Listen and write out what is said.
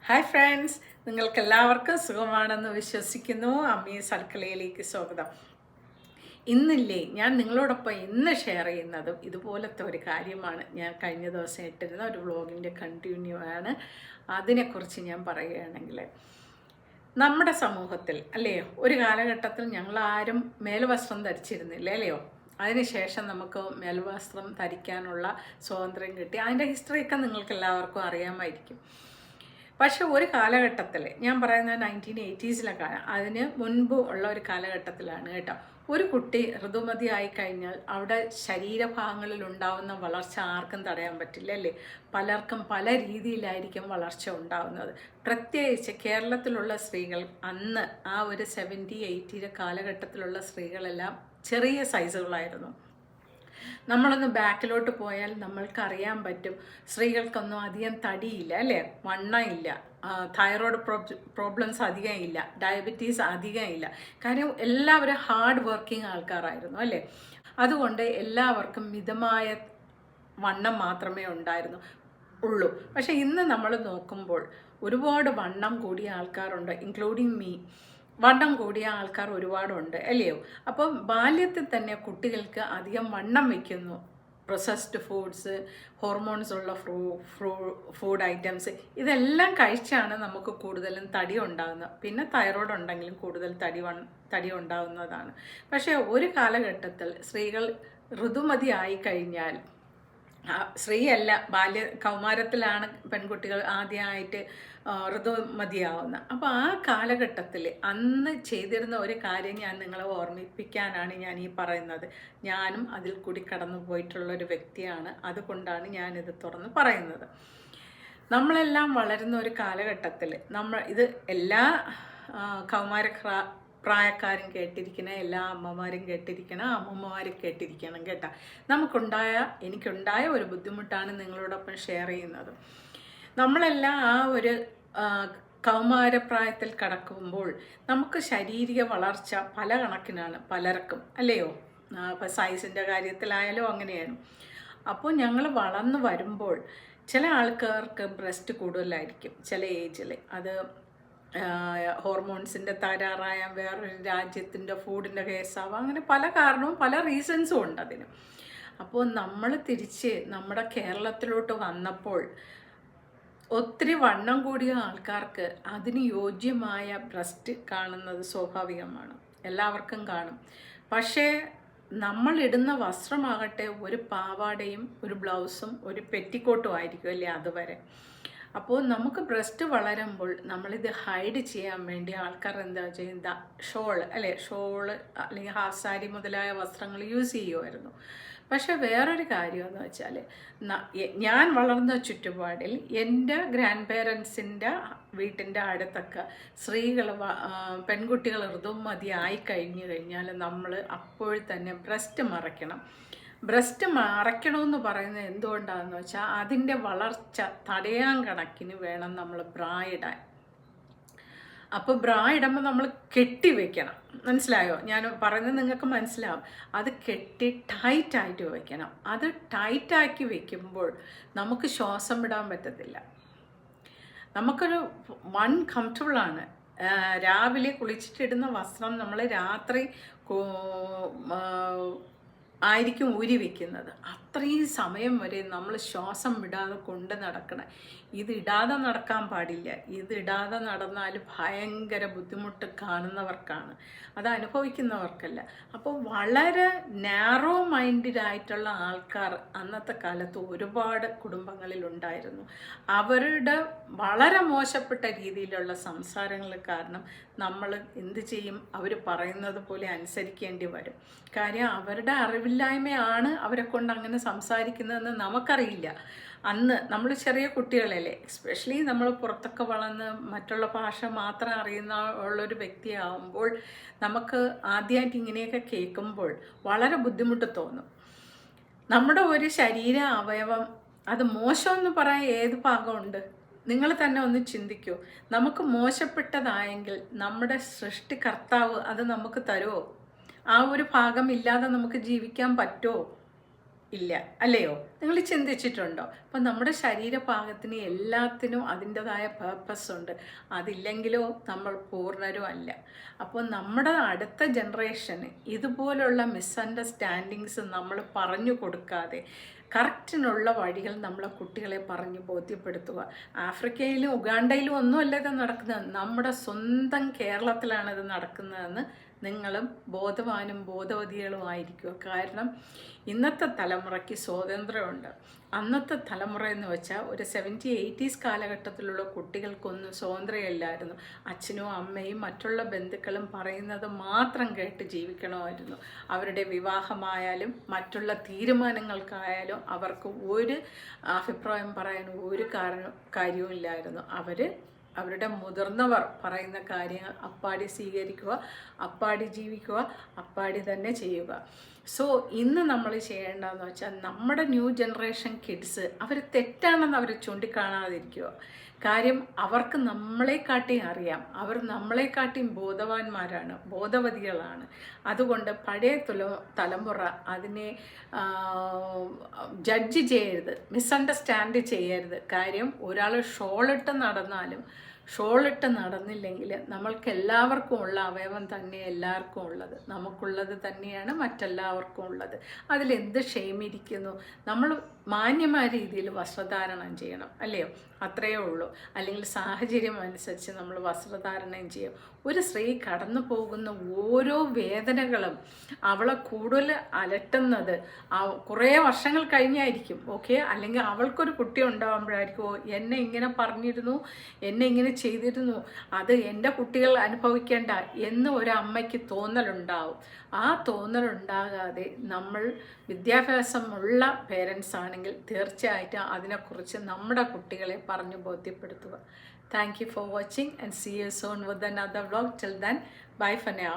Hi friends, നിങ്ങൾക്കെല്ലാവർക്കും സുഖമാണെന്ന് വിശ്വസിക്കുന്നു. അമ്മീസ് അടുക്കളയിലേക്ക് സ്വാഗതം. ഇന്നില്ലേ, ഞാൻ നിങ്ങളോടൊപ്പം ഇന്ന് ഷെയർ ചെയ്യുന്നതും ഇതുപോലത്തെ ഒരു കാര്യമാണ്. ഞാൻ കഴിഞ്ഞ ദിവസം ഇട്ടിരുന്ന ഒരു വ്ളോഗിൻ്റെ കണ്ടിന്യൂ ആണ്. അതിനെക്കുറിച്ച് ഞാൻ പറയുകയാണെങ്കിൽ, നമ്മുടെ സമൂഹത്തിൽ അല്ലയോ ഒരു കാലഘട്ടത്തിൽ ഞങ്ങളാരും മേൽവസ്ത്രം ധരിച്ചിരുന്നില്ല അല്ലയോ. അതിനുശേഷം നമുക്ക് മേൽവസ്ത്രം ധരിക്കാനുള്ള സ്വാതന്ത്ര്യം കിട്ടി. അതിൻ്റെ ഹിസ്റ്ററിയൊക്കെ നിങ്ങൾക്ക് എല്ലാവർക്കും അറിയാമായിരിക്കും. പക്ഷെ ഒരു കാലഘട്ടത്തിൽ, ഞാൻ പറയുന്നത് 1980s അതിന് മുൻപ് ഉള്ള ഒരു കാലഘട്ടത്തിലാണ് കേട്ടോ. ഒരു കുട്ടി ഋതുമതി ആയിക്കഴിഞ്ഞാൽ അവിടെ ശരീരഭാഗങ്ങളിൽ ഉണ്ടാവുന്ന വളർച്ച ആർക്കും തടയാൻ പറ്റില്ല അല്ലേ. പലർക്കും പല രീതിയിലായിരിക്കും വളർച്ച ഉണ്ടാവുന്നത്. പ്രത്യേകിച്ച് കേരളത്തിലുള്ള സ്ത്രീകൾ അന്ന് ആ ഒരു 70, 80 കാലഘട്ടത്തിലുള്ള സ്ത്രീകളെല്ലാം ചെറിയ സൈസുകളായിരുന്നു. നമ്മളൊന്ന് ബാക്കിലോട്ട് പോയാൽ നമ്മൾക്കറിയാൻ പറ്റും, സ്ത്രീകൾക്കൊന്നും അധികം തടിയില്ല അല്ലേ, വണ്ണമില്ല, തൈറോയ്ഡ് പ്രോബ്ലംസ് അധികം ഇല്ല, ഡയബറ്റീസ് അധികം ഇല്ല. കാര്യം എല്ലാവരും ഹാർഡ് വർക്കിംഗ് ആൾക്കാരായിരുന്നു അല്ലേ. അതുകൊണ്ട് എല്ലാവർക്കും മിതമായ വണ്ണം മാത്രമേ ഉള്ളൂ. പക്ഷേ ഇന്ന് നമ്മൾ നോക്കുമ്പോൾ ഒരുപാട് വണ്ണം കൂടിയ ആൾക്കാരുണ്ട്, ഇൻക്ലൂഡിങ് മീ. വണ്ണം കൂടിയ ആൾക്കാർ ഒരുപാടുണ്ട് അല്ലയോ. അപ്പം ബാല്യത്തിൽ തന്നെ കുട്ടികൾക്ക് അധികം വണ്ണം വയ്ക്കുന്നു. പ്രൊസസ്ഡ് ഫുഡ്സ്, ഹോർമോൺസ് ഉള്ള ഫുഡ് ഐറ്റംസ്, ഇതെല്ലാം കഴിച്ചാണ് നമുക്ക് കൂടുതലും തടി ഉണ്ടാകുന്നത്. പിന്നെ തൈറോയ്ഡ് ഉണ്ടെങ്കിലും കൂടുതൽ തടി ഉണ്ടാകുന്നതാണ്. പക്ഷേ ഒരു കാലഘട്ടത്തിൽ സ്ത്രീകൾ ഋതുമതി ആയിക്കഴിഞ്ഞാൽ, സ്ത്രീയല്ല, കൗമാരത്തിലാണ് പെൺകുട്ടികൾ ആദ്യമായിട്ട് ഋതുമതിയാവുന്നത്. അപ്പോൾ ആ കാലഘട്ടത്തിൽ അന്ന് ചെയ്തിരുന്ന ഒരു കാര്യം ഞാൻ നിങ്ങളെ ഓർമ്മിപ്പിക്കാനാണ് ഞാൻ ഈ പറയുന്നത്. ഞാനും അതിൽ കൂടി കടന്നു പോയിട്ടുള്ളൊരു വ്യക്തിയാണ്. അതുകൊണ്ടാണ് ഞാനിത് തുറന്ന് പറയുന്നത്. നമ്മളെല്ലാം വളരുന്ന ഒരു കാലഘട്ടത്തിൽ ഇത് എല്ലാ പ്രായക്കാരും കേട്ടിരിക്കണം, എല്ലാ അമ്മമാരും കേട്ടിരിക്കണം, അമ്മമ്മമാരും കേട്ടിരിക്കണം കേട്ടോ. എനിക്കുണ്ടായ ഒരു ബുദ്ധിമുട്ടാണ് നിങ്ങളോടൊപ്പം ഷെയർ ചെയ്യുന്നത്. നമ്മളെല്ലാം ആ ഒരു കൗമാരപ്രായത്തിൽ കടക്കുമ്പോൾ നമുക്ക് ശാരീരിക വളർച്ച പല കണക്കിനാണ് പലർക്കും അല്ലയോ. ഇപ്പം സൈസിൻ്റെ കാര്യത്തിലായാലും അങ്ങനെയാണ്. അപ്പോൾ ഞങ്ങൾ വളർന്നു വരുമ്പോൾ ചില ആൾക്കാർക്ക് ബ്രസ്റ്റ് കൂടുതലായിരിക്കും ചില ഏജിൽ. അത് ഹോർമോൺസിൻ്റെ തകരാറായ വേറൊരു രാജ്യത്തിൻ്റെ ഫുഡിൻ്റെ കേസാവാം. അങ്ങനെ പല കാരണവും പല റീസൺസും ഉണ്ട് അതിന്. അപ്പോൾ നമ്മൾ തിരിച്ച് നമ്മുടെ കേരളത്തിലോട്ട് വന്നപ്പോൾ ഒത്തിരി വണ്ണം കൂടിയ ആൾക്കാർക്ക് അതിന് യോജ്യമായ ബ്രസ്റ്റ് കാണുന്നത് സ്വാഭാവികമാണ്, എല്ലാവർക്കും കാണും. പക്ഷേ നമ്മളിടുന്ന വസ്ത്രമാകട്ടെ ഒരു പാവാടയും ഒരു ബ്ലൗസും ഒരു പെറ്റിക്കോട്ടും ആയിരിക്കും അല്ലേ അതുവരെ. അപ്പോൾ നമുക്ക് ബ്രസ്റ്റ് വളരുമ്പോൾ നമ്മളിത് ഹൈഡ് ചെയ്യാൻ വേണ്ടി ആൾക്കാർ എന്താ ചെയ്യുക, ഷോള് അല്ലെങ്കിൽ ഹാഫ് സാരി മുതലായ വസ്ത്രങ്ങൾ യൂസ് ചെയ്യുമായിരുന്നു. പക്ഷെ വേറൊരു കാര്യമെന്ന് വെച്ചാൽ, ഞാൻ വളർന്ന ചുറ്റുപാടിൽ എൻ്റെ ഗ്രാൻഡ് പേരൻസിൻ്റെ വീട്ടിൻ്റെ അടുത്തൊക്കെ പെൺകുട്ടികൾ ഋതുമതി ആയിക്കഴിഞ്ഞു കഴിഞ്ഞാൽ നമ്മൾ അപ്പോൾ തന്നെ ബ്രസ്റ്റ് മറയ്ക്കണമെന്ന് പറയുന്നത് എന്തുകൊണ്ടാണെന്ന് വെച്ചാൽ, അതിൻ്റെ വളർച്ച തടയാൻ കണക്കിന് വേണം നമ്മൾ ബ്രാ ഇടാൻ. അപ്പോൾ ബ്രാ ഇടുമ്പോൾ നമ്മൾ കെട്ടിവെക്കണം, മനസ്സിലായോ? ഞാൻ പറയുന്നത് നിങ്ങൾക്ക് മനസ്സിലാവും. അത് കെട്ടി ടൈറ്റായിട്ട് വെക്കണം. അത് ടൈറ്റാക്കി വെക്കുമ്പോൾ നമുക്ക് ശ്വാസം വിടാൻ പറ്റത്തില്ല. നമുക്കൊരു കംഫർട്ടബിളാണ്. രാവിലെ കുളിച്ചിട്ടിടുന്ന വസ്ത്രം നമ്മൾ രാത്രി ആയിരിക്കും ഊരി വയ്ക്കുന്നത്. അത്രയും സമയം വരെ നമ്മൾ ശ്വാസം വിടാതെ കൊണ്ട് നടക്കണം. ഇതിടാതെ നടക്കാൻ പാടില്ല. ഇതിടാതെ നടന്നാൽ ഭയങ്കര ബുദ്ധിമുട്ട് കാണുന്നവർക്കാണ്, അത് അനുഭവിക്കുന്നവർക്കല്ല. അപ്പോൾ വളരെ നാരോ മൈൻഡായിട്ടുള്ള ആൾക്കാർ അന്നത്തെ കാലത്ത് ഒരുപാട് കുടുംബങ്ങളിലുണ്ടായിരുന്നു. അവരുടെ വളരെ മോശപ്പെട്ട രീതിയിലുള്ള സംസാരങ്ങൾ കാരണം നമ്മൾ എന്ത് ചെയ്യും, അവർ പറയുന്നത് പോലെ അനുസരിക്കേണ്ടി വരും. കാര്യം അവരുടെ അറിവില്ലായ്മയാണ് അവരെ കൊണ്ട് അങ്ങനെ സംസാരിക്കുന്നതെന്ന് നമുക്കറിയില്ല. അന്ന് നമ്മൾ ചെറിയ കുട്ടികളല്ലേ, എസ്പെഷ്യലി നമ്മൾ പുറത്തൊക്കെ വളർന്ന് മറ്റുള്ള ഭാഷ മാത്രം ഉള്ളൊരു വ്യക്തിയാവുമ്പോൾ നമുക്ക് ആദ്യമായിട്ട് ഇങ്ങനെയൊക്കെ കേൾക്കുമ്പോൾ വളരെ ബുദ്ധിമുട്ട് തോന്നും. നമ്മുടെ ഒരു ശരീര അവയവം അത് മോശമെന്ന് പറയാൻ ഏത് ഭാഗമുണ്ട്? നിങ്ങൾ തന്നെ ഒന്ന് ചിന്തിക്കൂ. നമുക്ക് മോശപ്പെട്ടതായെങ്കിൽ നമ്മുടെ സൃഷ്ടികർത്താവ് അത് നമുക്ക് തരുമോ? ആ ഒരു ഭാഗം ഇല്ലാതെ നമുക്ക് ജീവിക്കാൻ പറ്റുമോ? ഇല്ല, അല്ലയോ? നിങ്ങൾ ചിന്തിച്ചിട്ടുണ്ടോ? അപ്പം നമ്മുടെ ശരീരഭാഗത്തിന് എല്ലാത്തിനും അതിൻ്റെതായ പേർപ്പസ് ഉണ്ട്. അതില്ലെങ്കിലോ നമ്മൾ പൂർണ്ണരും അല്ല. അപ്പോൾ നമ്മുടെ അടുത്ത ജനറേഷന് ഇതുപോലുള്ള മിസ്അണ്ടർസ്റ്റാൻഡിങ്സ് നമ്മൾ പറഞ്ഞു കൊടുക്കാതെ കറക്റ്റിനുള്ള വഴികൾ നമ്മളെ കുട്ടികളെ പറഞ്ഞ് ബോധ്യപ്പെടുത്തുക. ആഫ്രിക്കയിലും ഉഗാണ്ടയിലും ഒന്നുമല്ല ഇത് നടക്കുന്നത്, നമ്മുടെ സ്വന്തം കേരളത്തിലാണ് ഇത് നടക്കുന്നതെന്ന് നിങ്ങളും ബോധവാനും ബോധവതികളും ആയിരിക്കുക. കാരണം ഇന്നത്തെ തലമുറയ്ക്ക് സ്വാതന്ത്ര്യമുണ്ട്. അന്നത്തെ തലമുറ എന്ന് വെച്ചാൽ ഒരു 70s 80s കാലഘട്ടത്തിലുള്ള കുട്ടികൾക്കൊന്നും സ്വാതന്ത്ര്യമില്ലായിരുന്നു. അച്ഛനും അമ്മയും മറ്റുള്ള ബന്ധുക്കളും പറയുന്നത് മാത്രം കേട്ട് ജീവിക്കണമായിരുന്നു. അവരുടെ വിവാഹമായാലും മറ്റുള്ള തീരുമാനങ്ങൾക്കായാലും അവർക്ക് ഒരു അഭിപ്രായം പറയാൻ ഒരു കാര്യവും ഇല്ലായിരുന്നു. അവരുടെ മുതിർന്നവർ പറയുന്ന കാര്യങ്ങൾ അപ്പാടി സ്വീകരിക്കുക, അപ്പാടി ജീവിക്കുക, അപ്പാടി തന്നെ ചെയ്യുക. സോ ഇന്ന് നമ്മൾ ചെയ്യേണ്ടതെന്ന് വെച്ചാൽ നമ്മുടെ ന്യൂ ജനറേഷൻ കിഡ്സ് അവർ തെറ്റാണെന്ന് അവർ ചൂണ്ടിക്കാണാതിരിക്കുക. കാര്യം അവർക്ക് നമ്മളെക്കാട്ടിയും അറിയാം, അവർ നമ്മളെക്കാട്ടിയും ബോധവാന്മാരാണ്, ബോധവതികളാണ്. അതുകൊണ്ട് പഴയ തലമുറ അതിനെ ജഡ്ജ് ചെയ്യരുത്, മിസ്അണ്ടർസ്റ്റാൻഡ് ചെയ്യരുത്. കാര്യം ഒരാൾ ഷോളിട്ട് നടന്നില്ലെങ്കിൽ നമ്മൾക്ക് എല്ലാവർക്കും ഉള്ള അവയവം തന്നെ എല്ലാവർക്കും ഉള്ളത്, നമുക്കുള്ളത് തന്നെയാണ് മറ്റെല്ലാവർക്കും ഉള്ളത്. അതിലെന്ത് ക്ഷേമിരിക്കുന്നു? നമ്മൾ മാന്യമായ രീതിയിൽ വസ്ത്രധാരണം ചെയ്യണം, അല്ലയോ? അത്രയേ ഉള്ളൂ. അല്ലെങ്കിൽ സാഹചര്യം അനുസരിച്ച് നമ്മൾ വസ്ത്രധാരണം ചെയ്യും. ഒരു സ്ത്രീ കടന്നു പോകുന്ന ഓരോ വേദനകളും അവളെ കൂടുതൽ അലട്ടുന്നത് കുറേ വർഷങ്ങൾ കഴിഞ്ഞായിരിക്കും. ഓക്കെ, അല്ലെങ്കിൽ അവൾക്കൊരു കുട്ടി ഉണ്ടാകുമ്പോഴായിരിക്കും എന്നെ ഇങ്ങനെ പറഞ്ഞിരുന്നു, എന്നെ ഇങ്ങനെ ചെയ്തിരുന്നു, അത് എൻ്റെ കുട്ടികൾ അനുഭവിക്കേണ്ട എന്ന് ഒരു അമ്മയ്ക്ക് തോന്നലുണ്ടാവും. ആ തോന്നലുണ്ടാകാതെ നമ്മൾ വിദ്യാഭ്യാസമുള്ള പേരൻസ് ആണെങ്കിൽ തീർച്ചയായിട്ടും അതിനെക്കുറിച്ച് നമ്മുടെ കുട്ടികളെ പറഞ്ഞു ബോധ്യപ്പെടുത്തുക. Thank you for watching and see you soon with another vlog. Till then, bye for now.